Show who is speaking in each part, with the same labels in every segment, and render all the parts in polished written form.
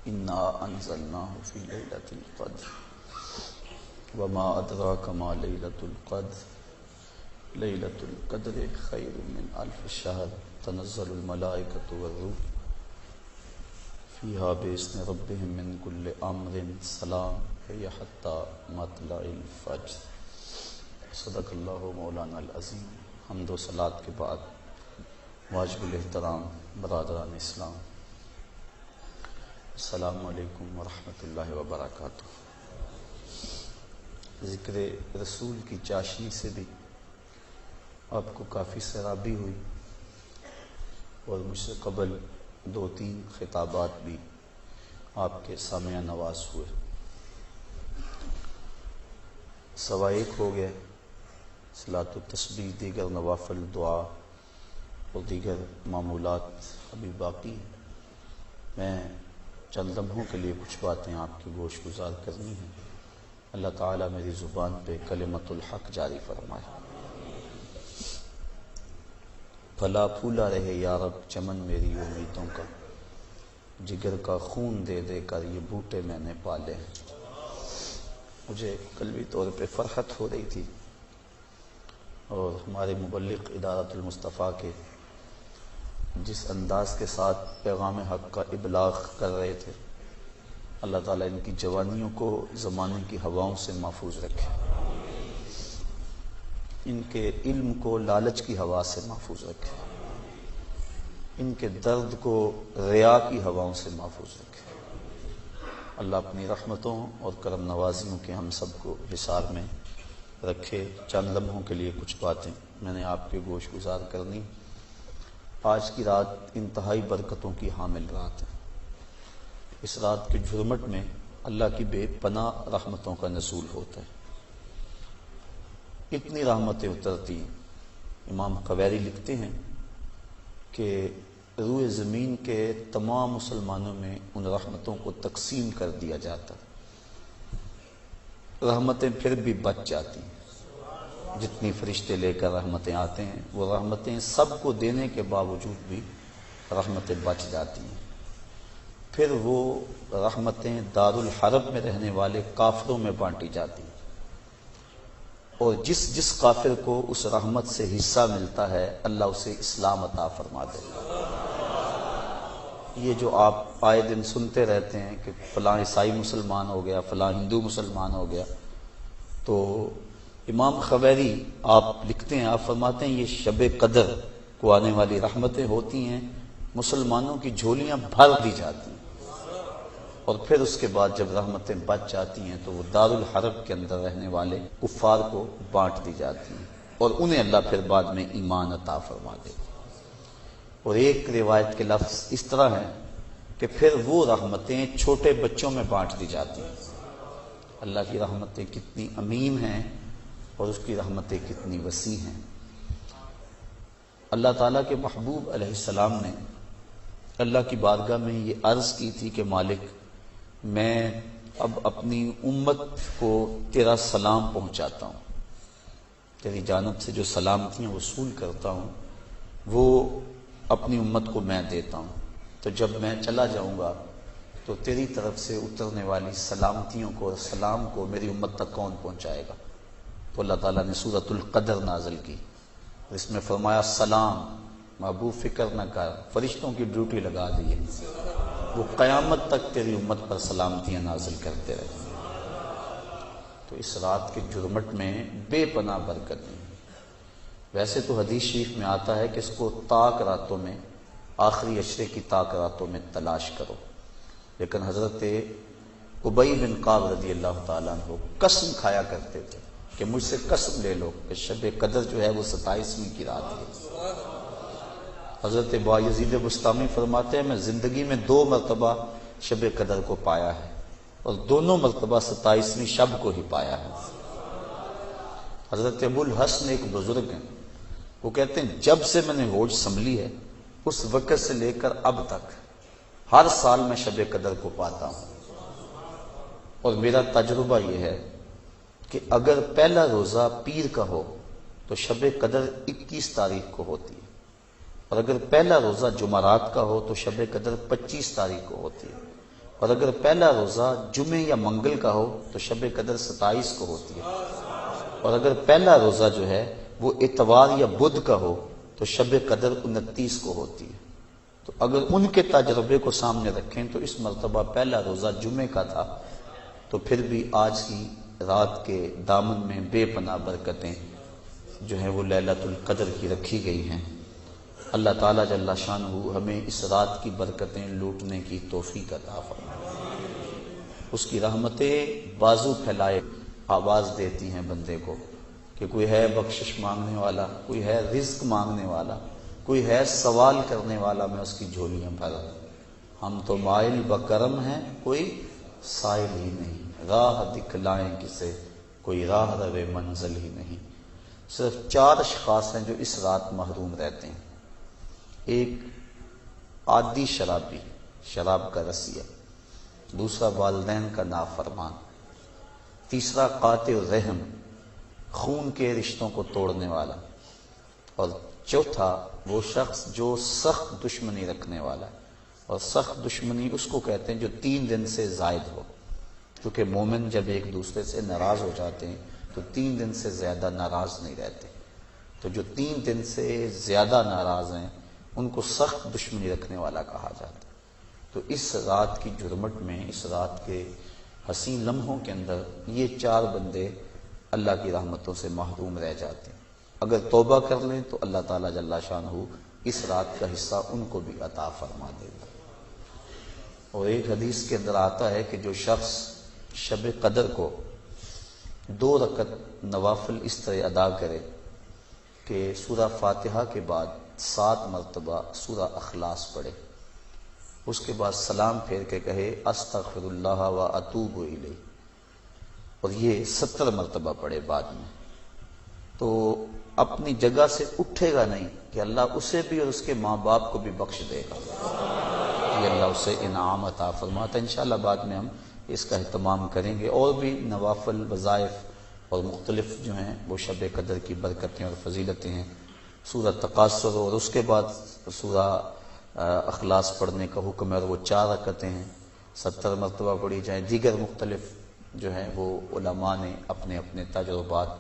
Speaker 1: انا انزلناه فی لیلۃ القدر وما ادراک ما لیلۃ القدر لیلۃ القدر خیر من الف شہر تنزل الملائکۃ والروح فیہا بإذن ربہم من کل امر سلام ہی حتی مطلع الفجر۔ صدق اللہ مولانا العظیم۔ حمد و صلات کے بعد واجب الاحترام برادران اسلام، السلام علیکم ورحمۃ اللہ وبرکاتہ۔ ذکر رسول کی چاشنی سے بھی آپ کو کافی سرابی ہوئی اور مجھ سے قبل 2-3 خطابات بھی آپ کے سامعہ نواز ہوئے۔ 1:15 ہو گئے، صلاۃ و تسبیح، دیگر نوافل، دعا اور دیگر معمولات ابھی باقی ہیں۔ میں چند لمحوں کے لیے کچھ باتیں آپ کی گوش گزار کرنی ہیں۔ اللہ تعالیٰ میری زبان پہ کلمت الحق جاری فرمائے۔ پھلا پھولا رہے یا رب چمن میری امیدوں کا، جگر کا خون دے دے کر یہ بوٹے میں نے پالے ہیں۔ مجھے قلبی طور پہ فرحت ہو رہی تھی اور ہمارے مبلغ ادارۃ المصطفیٰ کے جس انداز کے ساتھ پیغام حق کا ابلاغ کر رہے تھے، اللہ تعالیٰ ان کی جوانیوں کو زمانے کی ہواؤں سے محفوظ رکھے، ان کے علم کو لالچ کی ہوا سے محفوظ رکھے، ان کے درد کو ریا کی ہواؤں سے محفوظ رکھے۔ اللہ اپنی رحمتوں اور کرم نوازیوں کے ہم سب کو حصار میں رکھے۔ چند لمحوں کے لیے کچھ باتیں میں نے آپ کے گوش گزار کرنی۔ آج کی رات انتہائی برکتوں کی حامل رات ہے۔ اس رات کے جھرمٹ میں اللہ کی بے پناہ رحمتوں کا نزول ہوتا ہے، اتنی رحمتیں اترتی ہیں۔ امام قویری لکھتے ہیں کہ روئے زمین کے تمام مسلمانوں میں ان رحمتوں کو تقسیم کر دیا جاتا، رحمتیں پھر بھی بچ جاتی ہیں۔ جتنی فرشتے لے کر رحمتیں آتے ہیں، وہ رحمتیں سب کو دینے کے باوجود بھی رحمتیں بچ جاتی ہیں۔ پھر وہ رحمتیں دار الحرب میں رہنے والے کافروں میں بانٹی جاتی ہیں، اور جس جس کافر کو اس رحمت سے حصہ ملتا ہے اللہ اسے اسلام عطا فرما دے۔ یہ جو آپ آئے دن سنتے رہتے ہیں کہ فلاں عیسائی مسلمان ہو گیا، فلاں ہندو مسلمان ہو گیا، تو امام قویری آپ لکھتے ہیں، آپ فرماتے ہیں یہ شب قدر کو آنے والی رحمتیں ہوتی ہیں، مسلمانوں کی جھولیاں بھر دی جاتی ہیں، اور پھر اس کے بعد جب رحمتیں بچ جاتی ہیں تو وہ دار الحرب کے اندر رہنے والے کفار کو بانٹ دی جاتی ہیں، اور انہیں اللہ پھر بعد میں ایمان عطا فرما دے۔ اور ایک روایت کے لفظ اس طرح ہیں کہ پھر وہ رحمتیں چھوٹے بچوں میں بانٹ دی جاتی ہیں۔ اللہ کی رحمتیں کتنی عمیم ہیں اور اس کی رحمتیں کتنی وسیع ہیں۔ اللہ تعالیٰ کے محبوب علیہ السلام نے اللہ کی بارگاہ میں یہ عرض کی تھی کہ مالک، میں اب اپنی امت کو تیرا سلام پہنچاتا ہوں، تیری جانب سے جو سلامتیاں وصول کرتا ہوں وہ اپنی امت کو میں دیتا ہوں، تو جب میں چلا جاؤں گا تو تیری طرف سے اترنے والی سلامتیوں کو اور سلام کو میری امت تک کون پہنچائے گا؟ تو اللہ تعالیٰ نے سورۃ القدر نازل کی، اس میں فرمایا سلام محبوب فکر نہ کر، فرشتوں کی ڈیوٹی لگا دی ہے، وہ قیامت تک تیری امت پر سلامتیاں نازل کرتے رہے۔ تو اس رات کے جرمٹ میں بے پناہ برکت ہے۔ ویسے تو حدیث شریف میں آتا ہے کہ اس کو طاق راتوں میں، آخری عشرے کی طاق راتوں میں تلاش کرو، لیکن حضرت ابی بن کعب رضی اللہ تعالیٰ عنہ قسم کھایا کرتے تھے کہ مجھ سے قسم لے لو کہ شب قدر جو ہے وہ 27ویں کی رات ہے۔ حضرت بایزید بسطامی فرماتے ہیں میں زندگی میں 2 مرتبہ شب قدر کو پایا ہے، اور دونوں مرتبہ 27ویں شب کو ہی پایا ہے۔ حضرت ابو الحسن ایک بزرگ ہیں، وہ کہتے ہیں جب سے میں نے ہوش سنبھلی ہے اس وقت سے لے کر اب تک ہر سال میں شب قدر کو پاتا ہوں، اور میرا تجربہ یہ ہے کہ اگر پہلا روزہ پیر کا ہو تو شب قدر 21 تاریخ کو ہوتی ہے، اور اگر پہلا روزہ جمعرات کا ہو تو شب قدر 25 تاریخ کو ہوتی ہے، اور اگر پہلا روزہ جمعے یا منگل کا ہو تو شب قدر 27 کو ہوتی ہے، اور اگر پہلا روزہ جو ہے وہ اتوار یا بدھ کا ہو تو شب قدر 29 کو ہوتی ہے۔ تو اگر ان کے تجربے کو سامنے رکھیں تو اس مرتبہ پہلا روزہ جمعے کا تھا، تو پھر بھی آج کی رات کے دامن میں بے پناہ برکتیں جو ہیں وہ لیلۃ القدر کی رکھی گئی ہیں۔ اللہ تعالیٰ جل شانہ ہمیں اس رات کی برکتیں لوٹنے کی توفیق عطا فرمائے۔ اس کی رحمتیں بازو پھیلائے آواز دیتی ہیں بندے کو کہ کوئی ہے بخشش مانگنے والا، کوئی ہے رزق مانگنے والا، کوئی ہے سوال کرنے والا، میں اس کی جھولیاں بھرا۔ ہم تو مائل بکرم ہیں، کوئی سائل ہی نہیں، راہ دکھلائیں کسے، کوئی راہ روے منزل ہی نہیں۔ صرف 4 اشخاص ہیں جو اس رات محروم رہتے ہیں۔ ایک عادی شرابی، شراب کا رسیہ، دوسرا والدین کا نافرمان، تیسرا قاطع الرحم، خون کے رشتوں کو توڑنے والا، اور چوتھا وہ شخص جو سخت دشمنی رکھنے والا ہے۔ اور سخت دشمنی اس کو کہتے ہیں جو 3 دن سے زائد ہو، کیونکہ مومن جب ایک دوسرے سے ناراض ہو جاتے ہیں تو 3 دن سے زیادہ ناراض نہیں رہتے۔ تو جو 3 دن سے زیادہ ناراض ہیں ان کو سخت دشمنی رکھنے والا کہا جاتا ہے۔ تو اس رات کی جرمٹ میں، اس رات کے حسین لمحوں کے اندر یہ 4 بندے اللہ کی رحمتوں سے محروم رہ جاتے ہیں۔ اگر توبہ کر لیں تو اللہ تعالیٰ جل شانہ اس رات کا حصہ ان کو بھی عطا فرما دے گا۔ اور ایک حدیث کے اندر آتا ہے کہ جو شخص شب قدر کو 2 رکعت نوافل اس طرح ادا کرے کہ سورہ فاتحہ کے بعد 7 مرتبہ سورہ اخلاص پڑھے، اس کے بعد سلام پھیر کے کہے استغفر اللہ و اتوب الیہ، اور یہ 70 مرتبہ پڑھے بعد میں، تو اپنی جگہ سے اٹھے گا نہیں کہ اللہ اسے بھی اور اس کے ماں باپ کو بھی بخش دے گا، یہ اللہ اسے انعام عطا فرماتا ہے۔ انشاءاللہ بعد میں ہم اس کا اہتمام کریں گے، اور بھی نوافل وظائف اور مختلف جو ہیں وہ شب قدر کی برکتیں اور فضیلتیں ہیں۔ سورہ تکاثر اور اس کے بعد سورہ اخلاص پڑھنے کا حکم ہے، اور وہ 4 رکعتیں ہیں، 70 مرتبہ پڑھی جائیں۔ دیگر مختلف جو ہیں وہ علماء نے اپنے اپنے تجربات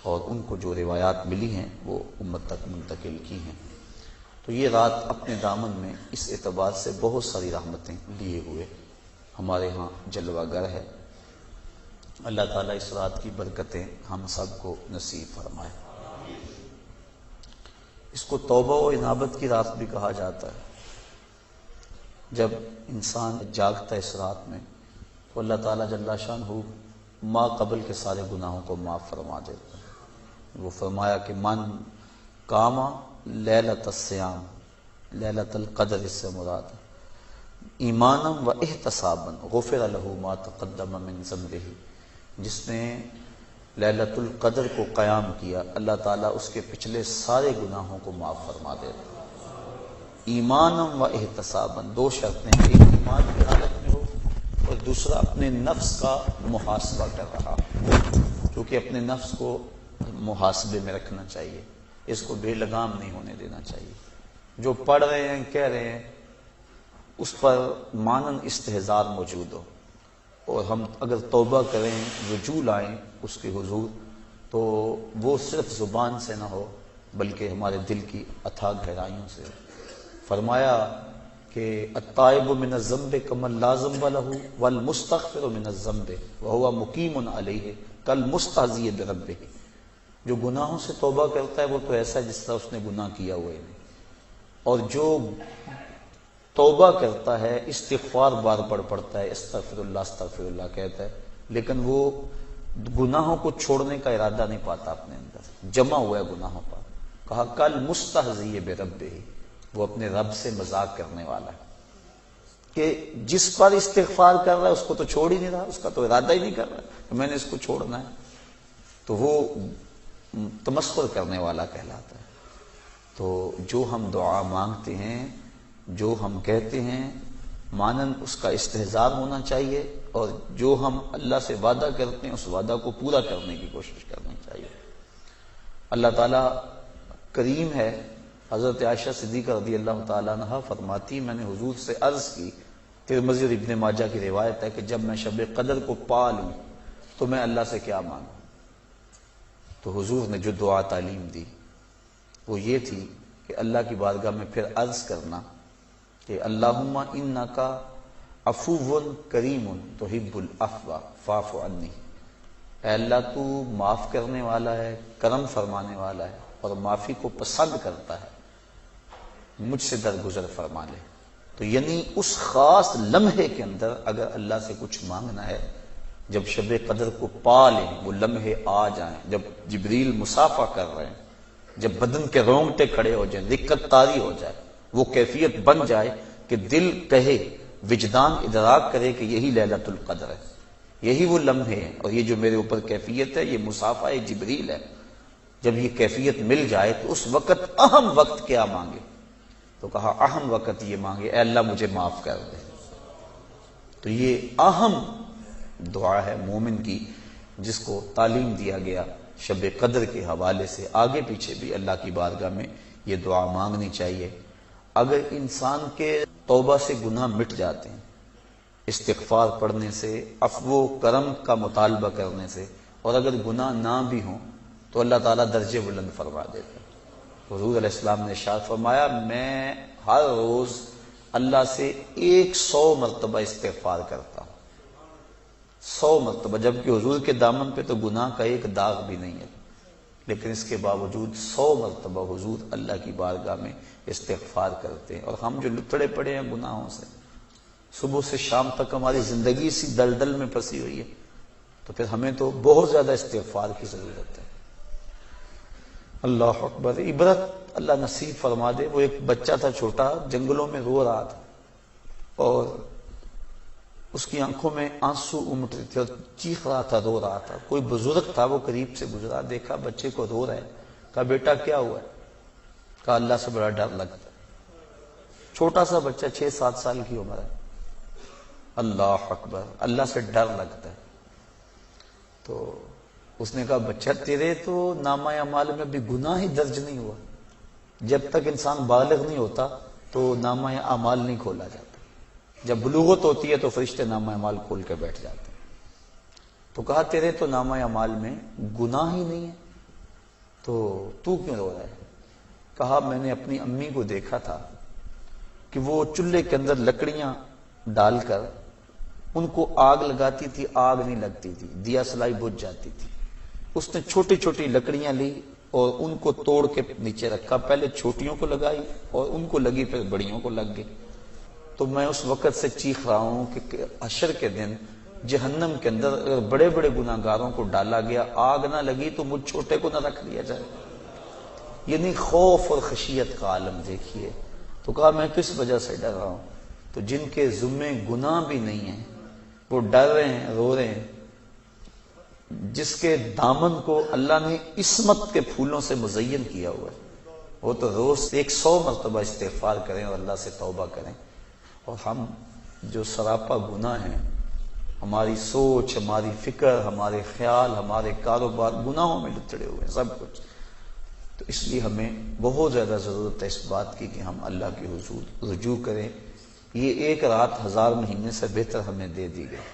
Speaker 1: اور ان کو جو روایات ملی ہیں وہ امت تک منتقل کی ہیں۔ تو یہ رات اپنے دامن میں اس اعتبار سے بہت ساری رحمتیں لیے ہوئے ہمارے ہاں جلوہ گر ہے۔ اللہ تعالیٰ اس رات کی برکتیں ہم سب کو نصیب فرمائے۔ اس کو توبہ و انابت کی رات بھی کہا جاتا ہے۔ جب انسان جاگتا ہے اس رات میں تو اللہ تعالیٰ جل شانہ ما قبل کے سارے گناہوں کو معاف فرما دیتا ہے۔ وہ فرمایا کہ من کاما لیلۃ الصیام، لیلۃ القدر اس سے مراد ہے، ایمانم و احتسابا غفر لہ ما تقدم من ذنبہ، جس نے لیلۃ القدر کو قیام کیا اللہ تعالیٰ اس کے پچھلے سارے گناہوں کو معاف فرما دیتا ہے۔ ایمانم و احتسابا، 2 شرطیں، ایک ایمان کی حالت میں ہو اور دوسرا اپنے نفس کا محاسبہ کر رہا، کیونکہ اپنے نفس کو محاسبے میں رکھنا چاہیے، اس کو بے لگام نہیں ہونے دینا چاہیے۔ جو پڑھ رہے ہیں کہہ رہے ہیں اس پر مانن استحضار موجود ہو، اور ہم اگر توبہ کریں، رجوع لائیں اس کے حضور، تو وہ صرف زبان سے نہ ہو بلکہ ہمارے دل کی اتھاہ گہرائیوں سے ہو۔ فرمایا کہ التائب من الذنب کمن لا ذنب لہ والمستغفر من الذنب وہو مقیم علیہ کالمستہزی بربہ، جو گناہوں سے توبہ کرتا ہے وہ تو ایسا ہے جس طرح اس نے گناہ کیا ہوا ہے نہیں، اور جو توبہ کرتا ہے استغفار بار بار پڑھتا ہے، استغفر اللہ کہتا ہے، لیکن وہ گناہوں کو چھوڑنے کا ارادہ نہیں پاتا اپنے اندر، جمع ہوا ہے گناہوں پر۔ کہا کل مستہزی بربہ، وہ اپنے رب سے مذاق کرنے والا ہے کہ جس پر استغفار کر رہا ہے اس کو تو چھوڑ ہی نہیں رہا، اس کا تو ارادہ ہی نہیں کر رہا کہ میں نے اس کو چھوڑنا ہے، تو وہ تمسخر کرنے والا کہلاتا ہے۔ تو جو ہم دعا مانگتے ہیں، جو ہم کہتے ہیں، مانن اس کا استحضار ہونا چاہیے، اور جو ہم اللہ سے وعدہ کرتے ہیں اس وعدہ کو پورا کرنے کی کوشش کرنی چاہیے۔ اللہ تعالیٰ کریم ہے۔ حضرت عائشہ صدیقہ رضی اللہ تعالیٰ عنہا فرماتی، میں نے حضور سے عرض کی ترمذی اور ابن ماجہ کی روایت ہے کہ جب میں شب قدر کو پا لوں تو میں اللہ سے کیا مانگوں؟ تو حضور نے جو دعا تعلیم دی وہ یہ تھی کہ اللہ کی بارگاہ میں پھر عرض کرنا کہ اللہم انکا عفو کریم تحب العفو فاعف عنی، اے اللہ تو معاف کرنے والا ہے، کرم فرمانے والا ہے اور معافی کو پسند کرتا ہے، مجھ سے درگزر فرما لے۔ تو یعنی اس خاص لمحے کے اندر اگر اللہ سے کچھ مانگنا ہے، جب شب قدر کو پا لیں، وہ لمحے آ جائیں، جب جبریل مسافہ کر رہے ہیں، جب بدن کے رونگٹے کھڑے ہو جائیں، دقت طاری ہو جائے، وہ کیفیت بن جائے کہ دل کہے، وجدان ادراک کرے کہ یہی لیلۃ القدر ہے، یہی وہ لمحے ہیں، اور یہ جو میرے اوپر کیفیت ہے یہ مسافہ جبریل ہے۔ جب یہ کیفیت مل جائے تو اس وقت اہم وقت کیا مانگے؟ تو کہا اہم وقت یہ مانگے اے اللہ مجھے معاف کر دے۔ تو یہ اہم دعا ہے مومن کی، جس کو تعلیم دیا گیا شب قدر کے حوالے سے۔ آگے پیچھے بھی اللہ کی بارگاہ میں یہ دعا مانگنی چاہیے۔ اگر انسان کے توبہ سے گناہ مٹ جاتے ہیں، استغفار پڑھنے سے، عفو و کرم کا مطالبہ کرنے سے، اور اگر گناہ نہ بھی ہوں تو اللہ تعالیٰ درجے بلند فرما دیتے ہیں۔ حضور علیہ السلام نے ارشاد فرمایا میں ہر روز اللہ سے 100 مرتبہ استغفار کرتا ہوں، 100 مرتبہ، جبکہ حضور کے دامن پہ تو گناہ کا ایک داغ بھی نہیں ہے، لیکن اس کے باوجود 100 مرتبہ حضور اللہ کی بارگاہ میں استغفار کرتے ہیں۔ اور ہم جو لتڑے پڑے ہیں گناہوں سے، صبح سے شام تک ہماری زندگی اسی دلدل میں پھنسی ہوئی ہے، تو پھر ہمیں تو بہت زیادہ استغفار کی ضرورت ہے۔ اللہ اکبر، عبرت اللہ نصیب فرما دے۔ وہ ایک بچہ تھا چھوٹا، جنگلوں میں رو رہا تھا اور اس کی آنکھوں میں آنسو امٹ رہے تھے اور چیخ رہا تھا، رو رہا تھا۔ کوئی بزرگ تھا، وہ قریب سے گزرا، دیکھا بچے کو رو رہا ہے، کہا بیٹا کیا ہوا ہے؟ کہا اللہ سے بڑا ڈر لگتا ہے۔ چھوٹا سا بچہ 6-7 سال کی عمر ہے۔ اللہ اکبر، اللہ سے ڈر لگتا ہے۔ تو اس نے کہا بچہ تیرے تو نامہ اعمال میں ابھی گناہ ہی درج نہیں ہوا، جب تک انسان بالغ نہیں ہوتا تو نامہ اعمال نہیں کھولا جاتا، جب بلوغت ہوتی ہے تو فرشتے نامہ اعمال کھول کے بیٹھ جاتے ہیں۔ تو کہا تیرے تو نامہ اعمال میں گناہ ہی نہیں ہے، تو کیوں رو رہا ہے؟ کہا میں نے اپنی امی کو دیکھا تھا کہ وہ چولہے کے اندر لکڑیاں ڈال کر ان کو آگ لگاتی تھی، آگ نہیں لگتی تھی، دیا سلائی بجھ جاتی تھی۔ اس نے چھوٹی چھوٹی لکڑیاں لی اور ان کو توڑ کے نیچے رکھا، پہلے چھوٹیوں کو لگائی اور ان کو لگی، پھر بڑیوں کو لگ گئی۔ تو میں اس وقت سے چیخ رہا ہوں کہ حشر کے دن جہنم کے اندر اگر بڑے بڑے گناہ گاروں کو ڈالا گیا، آگ نہ لگی تو مجھ چھوٹے کو نہ رکھ دیا جائے۔ یعنی خوف اور خشیت کا عالم دیکھیے۔ تو کہا میں کس وجہ سے ڈر رہا ہوں؟ تو جن کے ذمے گناہ بھی نہیں ہیں وہ ڈر رہے ہیں، رو رہے ہیں۔ جس کے دامن کو اللہ نے عصمت کے پھولوں سے مزین کیا ہوا ہے، وہ تو روز 100 مرتبہ استغفار کریں اور اللہ سے توبہ کریں۔ اور ہم جو سراپا گناہ ہیں، ہماری سوچ، ہماری فکر، ہمارے خیال، ہمارے کاروبار گناہوں میں لتڑے ہوئے ہیں سب کچھ۔ تو اس لیے ہمیں بہت زیادہ ضرورت ہے اس بات کی کہ ہم اللہ کے حضور رجوع کریں۔ یہ ایک رات 1000 مہینے سے بہتر ہمیں دے دی گئی۔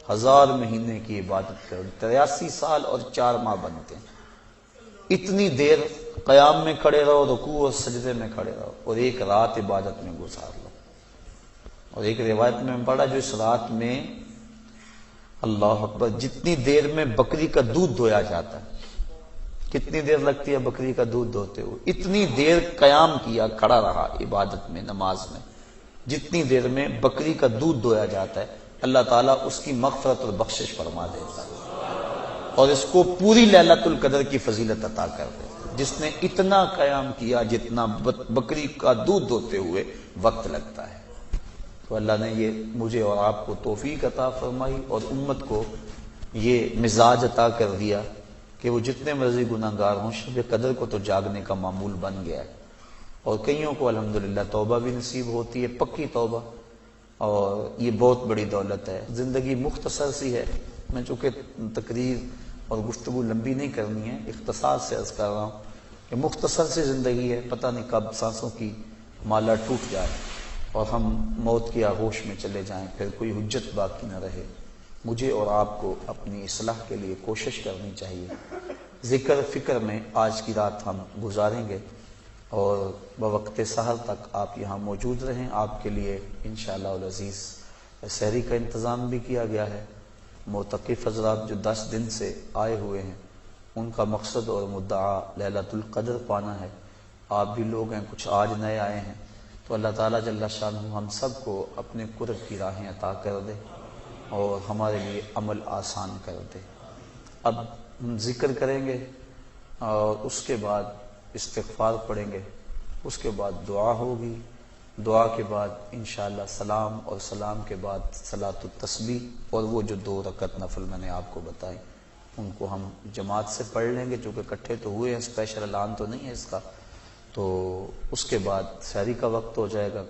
Speaker 1: 1000 مہینے کی عبادت کرو، 83 سال اور 4 ماہ بنتے ہیں۔ اتنی دیر قیام میں کھڑے رہو، رکوع اور سجدے میں کھڑے رہو، اور ایک رات عبادت میں گزار لو۔ اور ایک روایت میں پڑھا جو اس رات میں اللہ اکبر جتنی دیر میں بکری کا دودھ دھویا جاتا ہے، کتنی دیر لگتی ہے بکری کا دودھ دھوتے ہوئے، اتنی دیر قیام کیا، کھڑا رہا عبادت میں، نماز میں، جتنی دیر میں بکری کا دودھ دھویا جاتا ہے، اللہ تعالیٰ اس کی مغفرت اور بخشش فرما دیتا ہے اور اس کو پوری لیلۃ القدر کی فضیلت عطا کر دیتا ہے، جس نے اتنا قیام کیا جتنا بکری کا دودھ دھوتے ہوئے وقت لگتا ہے۔ تو اللہ نے یہ مجھے اور آپ کو توفیق عطا فرمائی اور امت کو یہ مزاج عطا کر دیا کہ وہ جتنے مرضی گناہ گار ہوں، شب قدر کو تو جاگنے کا معمول بن گیا ہے۔ اور کئیوں کو الحمدللہ توبہ بھی نصیب ہوتی ہے، پکی توبہ، اور یہ بہت بڑی دولت ہے۔ زندگی مختصر سی ہے، میں چونکہ تقریر اور گفتگو لمبی نہیں کرنی ہے، اختصار سے عرض کر رہا ہوں کہ مختصر سی زندگی ہے، پتہ نہیں کب سانسوں کی مالا ٹوٹ جائے۔ اور ہم موت کی آغوش میں چلے جائیں، پھر کوئی حجت باقی نہ رہے۔ مجھے اور آپ کو اپنی اصلاح کے لیے کوشش کرنی چاہیے۔ ذکر فکر میں آج کی رات ہم گزاریں گے اور بوقت سحر تک آپ یہاں موجود رہیں۔ آپ کے لیے انشاءاللہ العزیز سحری کا انتظام بھی کیا گیا ہے۔ معتکف حضرات جو 10 دن سے آئے ہوئے ہیں، ان کا مقصد اور مدعا لیلۃ القدر پانا ہے۔ آپ بھی لوگ ہیں، کچھ آج نئے آئے ہیں، تو اللہ تعالیٰ جل شانہ ہم سب کو اپنے قرب کی راہیں عطا کر دے اور ہمارے لیے عمل آسان کر دے۔ اب ہم ذکر کریں گے اور اس کے بعد استغفار پڑھیں گے، اس کے بعد دعا ہوگی، دعا کے بعد انشاءاللہ سلام، اور سلام کے بعد صلاۃ التسبیح، اور وہ جو 2 رکعت نفل میں نے آپ کو بتائی ان کو ہم جماعت سے پڑھ لیں گے، چونکہ اکٹھے تو ہوئے ہیں، اسپیشل اعلان تو نہیں ہے اس کا۔ تو اس کے بعد سحری کا وقت ہو جائے گا۔